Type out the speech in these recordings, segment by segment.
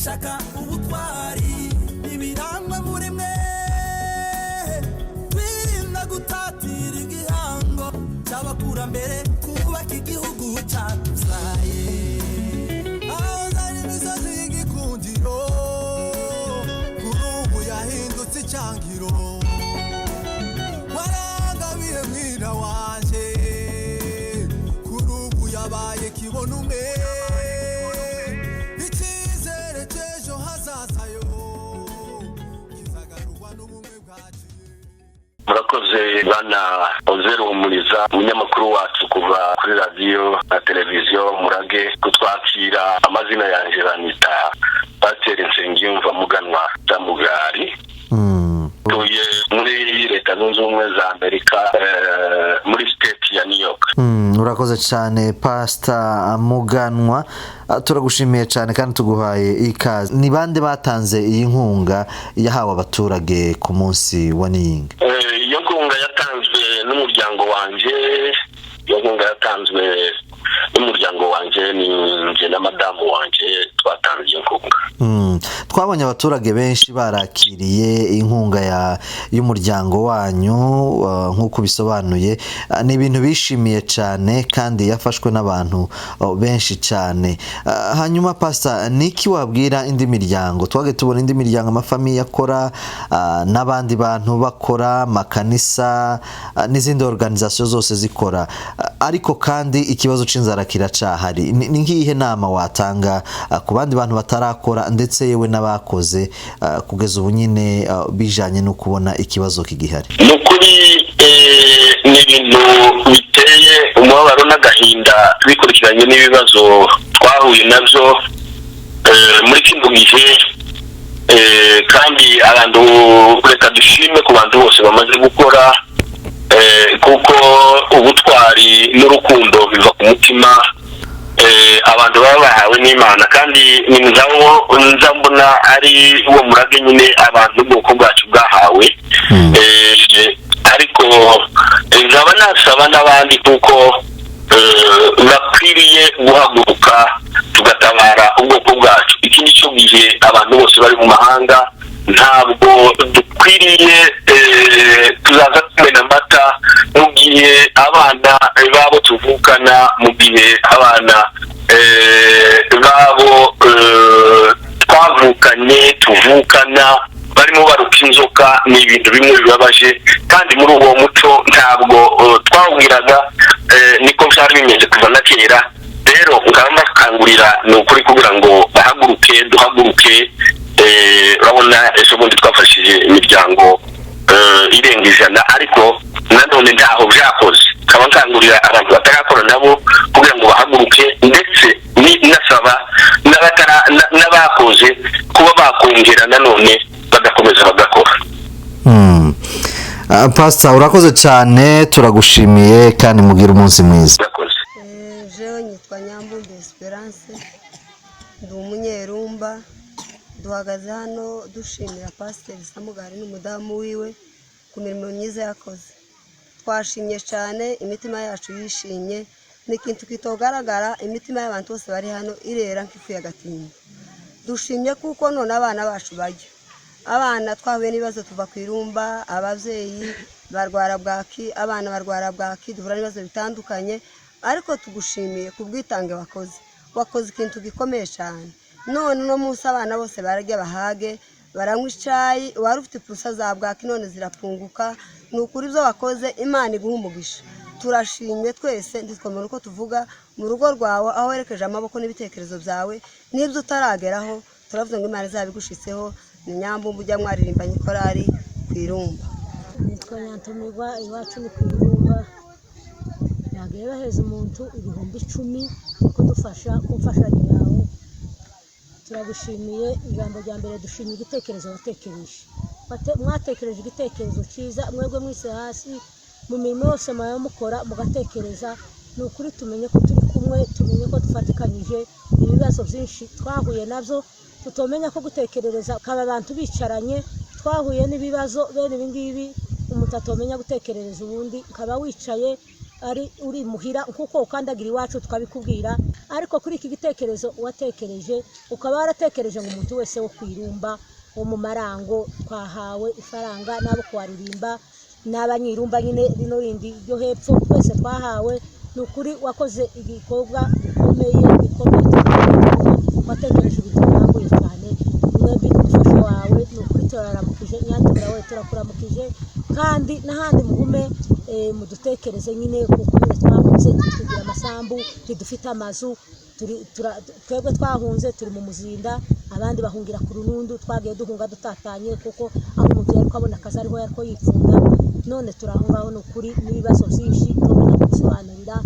ishaka ubutwari ibirangwa muri mwe twirinda gutatira igihango cy'abakurambere kubaka igihugu cyatuzaye aho zari imisozi y'igikundiro kuri ubu yahindutse icyangiro warangabiye mwira wanje kuri ubu yabaye kibona umwe icyizere cy'ejo hazazayo kizagarurwa n'ubumwe bwacu. Murakoze bana Umurage umunyamakuru wacu kuva kuri radio na televiziyo Umurage kutwakira. Amazina yanjye Banita Pastor Samugari Samugari tuye muri leta zunze ubumwe za Amerika muri state ya New York. Urakoze cyane Pastor Muganwa, turagushimiye cyane kandi tuguhaye ikaze. Ni bande batanze iyi nkunga yahawe abaturage ku munsi wa Niyinga? Iyo nkunga yatanzwe n'umuryango wanje, iyo nkunga yatanzwe n'umuryango wanje ni nje na madamu wanje twatanze iyo nkunga. Twabonye abaturage benshi barakiriye inkunga y'umuryango wanyu nk'uko bisobanuye, ni ibintu bishimiye cyane kandi yafashwe n'abantu benshi cyane. Hanyuma Pastor, niki wabwira indi miryango? Twage tubona indi miryango amafamiye akora n'abandi bantu bakora, makanisa n'izindi organization zose zikora, ariko kandi ikibazo c'inzara kiracahari. Ni nkihe nama watanga ku bandi bantu batarakora ndetse yewe n'abakoze kugeza ubu nyine bijanye no kubona ikibazo kigihari? Nukuri ni ibintu biteye umubabaro n'agahinda bikurikiranye n'ibibazo twahuye navyo muri kino gihe, kandi abantu reka dushime ku bantu bose bamaze gukora, kuko ubutwari n'urukundo biva ku mutima abantu baba bahawe n'Imana, kandi ni nzambona ari uwo murage nyine abantu ubwoko bwacu bwahawe. Ariko nzaba nasaba n'abandi kuko bakwiriye guhaguruka tugatabara ubwoko bwacu. Ikindi cyo gihe abantu bose bari mu mahanga ntabwo dukwiriye tuzaza kumena amata mu gihe abana babo tuvukana, mu gihe abana babo tuvukana barimo baruka inzoka. Ni ibintu bimwe bibabaje, kandi muri uwo muco ntabwo twawugiraga, niko byari bimeze kuva na kera. Rero ngamba kangurira ni ukuri kugira ngo duhaguruke. Urabona ejo bundi twafashije imiryango irenga 100, ariko nanone ntaho byakoze. Kaba nkangurira abantu batarakora nabo kugira ngo bahaguruke, ndetse nasaba n'abakoze kuba bakongera nanone bagakomeza bagakora. Pastor, urakoze cyane, turagushimiye kandi mugira umunsi mwiza. Jewe nyitwa Nyambumbe Esperance, ndi Umunyerumba. Duhagaze hano dushimira Pastor Samugari n'umudamu wiwe ku mirimo myiza yakoze. Twashimye cyane, imitima yacu yishimye, n'ikintu kitogaragara, imitima y'abantu bose bari hano irera nk'ifu y'agatimba. Dushimye kuko none abana bacu bajya, abana twahuye n'ibibazo tuva ku irumba, abavyeyi barwara bwaki, abana barwara bwaki, duhura n'ibibazo bitandukanye, ariko tugushimiye kubwitange wakoze ikintu gikomeye cyane. None no munsi abana bose bararya bahage, baranywa icyayi, wari ufite purusa za bwaki none zirapunguka. Ni ukuri ibyo wakoze, Imana iguha umugisha. Turashimye twese, ntitwamenya uko tuvuga mu rugo rwawe aho werekeje amaboko n'ibitekerezo byawe, n'ibyo utarageraho turavuga ngo Imana izabigushitseho. Ni Nyambumbe ujya mwaririmbanye korari ku irumba. Nitwa Nyantumirwa, iwacu ni ku irumba. Yagiye baheza umuntu 10,000 kudufasha kumfashanyo yawe. Turagushimiye. Ijambo rya mbere dushimiye igitekerezo watekereje. Mwatekereje igitekerezo cyiza, mwebwe mwise hasi mu mirimo yose mayo mukora mugatekereza. Ni ukuri tumenye ko turi kumwe, tumenye ko dufatikanyije ibibazo byinshi twahuye nabyo, tutomenya ko gutekerereza kaba abantu bicaranye twahuye n'ibibazo bene ibingibi, umuntu atomenya gutekerereza ubundi kaba wicaye ari uri muhira kuko ukandagira iwacu tukabikubwira ariko kuri iki gitekerezo watekereje ukaba waratekereje ngo umuntu wese wo kwirumba wo mu marango twahawe ifaranga nabo kwaririmba n'abanyirumba nyine rino rindi ryo hepfo twese twahawe nukuri wakoze igikorwa gikomeye watekereje ibintu birambuye cyane mwebwe n'umufasha wawe nukuri turaramukije nyandura we turakuramukije kandi n'ahandi mugume mudutekereze nyine kuko twahunze tugira amasambu tudufite amazu twebwe twahunze turi mu muzinda abandi bahungira ku runundu twagiye duhunga dutatanye kuko aho umuntu yari kubona akazi ariho yariko yipfunda none turahungaho nukuri n'ibibazo byinshi tubona gusobanurira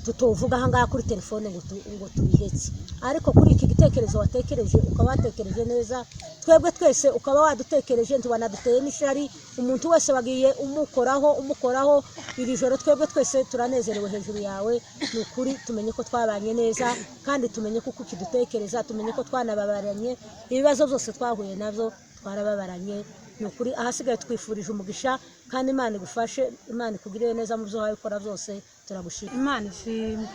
tutovuga ahangaha kuri telefone ngo tubihetse ariko kuri iki gitekerezo watekereje ukaba watekereje neza twebwe twese ukaba wadutekereje ntiwanaduteye n'ishari umuntu wese wagiye umukoraho iri joro twebwe twese turanezerewe hejuru yawe nukuri tumenye ko twabanye neza kandi tumenye ko ukidutekereza tumenye ko twanababaranye ibibazo byose twahuye navyo twarababaranye nukuri ahasigaye twifurije umugisha kandi Imana igufashe Imana ikugirire neza mu byo wabikora byose turagushima Imana ishimwe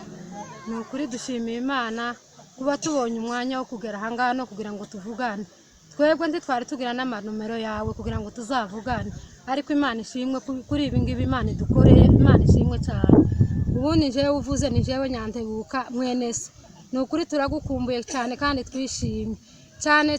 nukuri dushimiye Imana kuba tubonye umwanya wo kugera ahangaha no kugira ngo tuvugane twebwe ntitwari tugira n'amanomero yawe kugira ngo tuzavugane ariko Imana ishimwe kuri ibi ngibi Imana idukoreye Imana ishimwe cyane ubundi jewe uvuze ni jewe Nyantebuka mwene se nukuri turagukumbuye cyane kandi twishimye cyane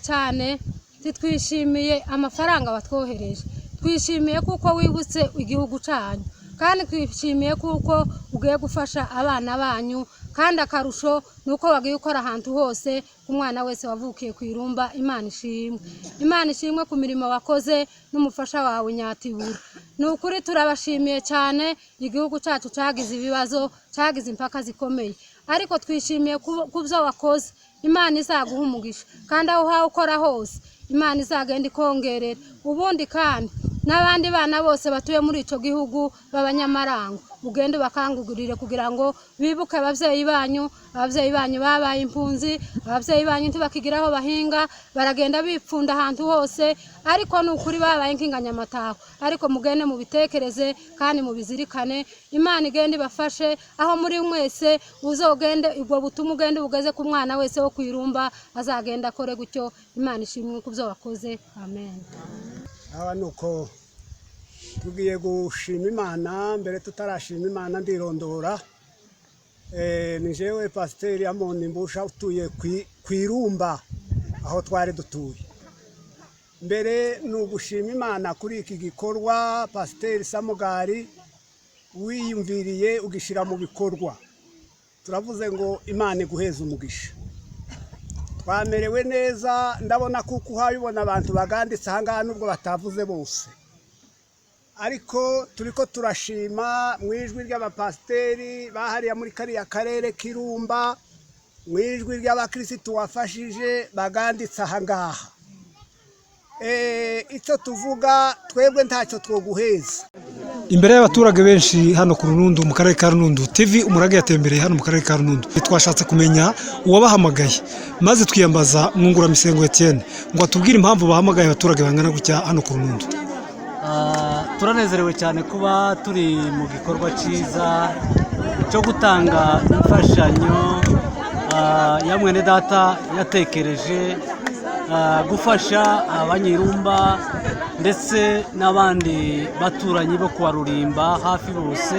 twishimiye amafaranga watwohereje twishimiye kuko wibutse igihugu cyanyu kandi twishimiye kuko ugiye gufasha abana banyu kandi akarusho nuko wagiye ukora ahantu hose umwana wese wavukiye kwirumba Imana ishimwe ku mirimo wakoze n'umufasha wawe Nyatibura nukuri turabashimiye cyane igihugu cyacu cyagize ibibazo cyagize impaka zikomeye ariko twishimiye kubyo wakoze Imana izaguha umugisha kandi aho uhawe ukora hose Imana izagenda ikongerera ubundi kandi n'abandi bana bose batuye muri ico gihugu b'abanyamarango ugende bakangugurire kugira ngo bibuke abavyeyi banyu babaye impunzi abavyeyi banyu ntibakigiraho bahinga baragenda bipfunda ahantu hose ariko nukuri babaye nk'inganyamataho ariko mugende mubitekereze kandi mubizirikane Imana igende bafashe aho muri mwese uzogende ubwo butumwa ugende bugeze ku mwana wese wo kwirumba azagenda akore gutyo Imana ishimwe kubyo wakoze amen nuko tugiye gushima Imana mbere tutarashima Imana ndirondora ni jewe Pasiteri Amoni Mbusha utuye kwirumba aho twari dutuye mbere nugushima Imana kuri iki gikorwa Pasiteri Samugari wiyumviriye ugishira mu bikorwa turavuze ngo Imana iguheze umugisha twamerewe neza ndabona kuko uhabibona abantu baganditse ahangaha nubwo batavuze bose ariko turiko turashima mwijwi ry'abapasiteri bahariya muri kariya karere kirumba mwijwi ry'abakristo wafashije baganditse ahangaha icyo tuvuga twebwe ntacyo twoguheza imbere y'abaturage benshi hano ku Runundu mu karere ka Runundu TV Umurage yatembereye hano mu karere ka Runundu twashatse kumenya uwabahamagaye maze twiyambaza mwungura misengo Etienne ngo atubwire impamvu bahamagaye abaturage bangana gutya hano ku Runundu turanezerewe cyane kuba turi mu gikorwa cyiza cyo gutanga imfashanyo ya mwene data yatekereje gufasha abanyirumba ndetse n'abandi baturanyi bo kwa Rurimba hafi bose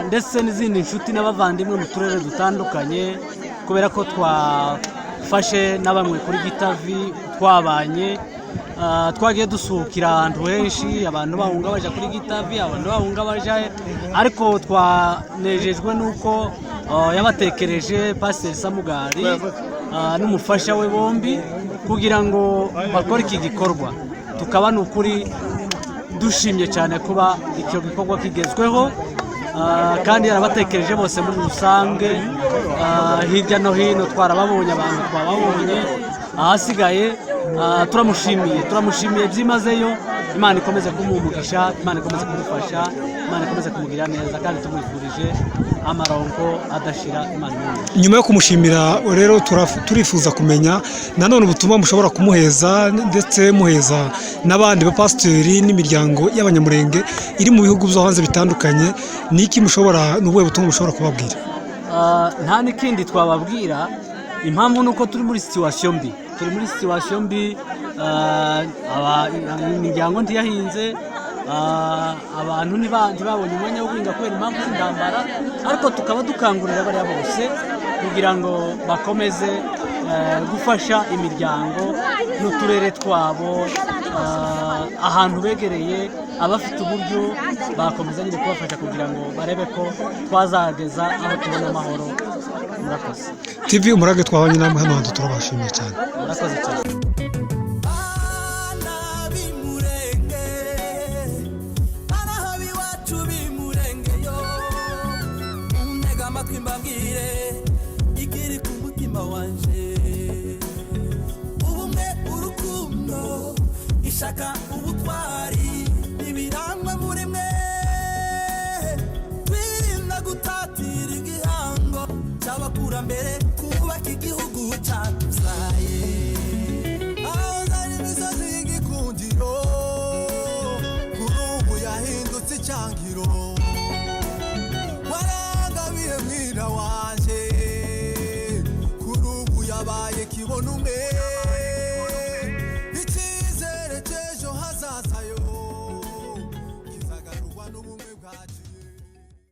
ndetse n'izindi nshuti n'abavandimwe mu turere dutandukanye kubera ko twafashe na bamwe kuri Gitavi twabanye twagiye dusukira ahantu henshi abantu bahunga baje kuri Gitavi abantu bahunga baje ariko twanejejwe nuko yabatekereje Pastor Samugari n'umufasha we bombi kugira ngo bakore iki gikorwa tukaba nukuri dushimye cyane kuba icyo gikorwa kigezweho kandi yarabatekereje bose muri rusange hirya no hino twarababonye abantu twababonye ahasigaye turamushimiye byimazeyo Imana ikomeze kumumugisha, Imana ikomeze kumufasha, Imana ikomeze kumugirira neza kandi tumwifurije amarongo adashira. Imana nyuma yo kumushimira rero turifuza kumenya nanone ubutumwa mushobora kumuheza ndetse muheza n'abandi bapasiteri n'imiryango y'abanyamurenge iri mu bihugu byo hanze bitandukanye. Niki mushobora n'ubuhe butumwa mushobora kubabwira? Nta n'ikindi twababwira, impamvu nuko turi muri situation mbi, imiryango ntiyahinze, abantu ntibabonye umwanya wo guhinga kubera impamvu z'intambara, ariko tukaba dukangurira bariya bose kugira ngo bakomeze gufasha imiryango n'uturere twabo, ahantu begereye abafite uburyo bakomeza nyine kubafasha kugira ngo barebe ko twazageza aho tubona amahoro. Murakoze. TV Umurage twabanye namwe hano hantu turabashimiye cyane. Murakoze cyane. Ikiri ku mutima wanje ubumwe, urukundo, ishaka, ubutwari ibirangwa muri mwe, twirinda gutatira igihango cy'abakurambere, kubaka igihugu cyatuzaye, aho zari imisozi y'igikundiro kuri ubu yahindutse icyangiro, warangabiye mwira wanje kuri ubu yabaye kibona umwe.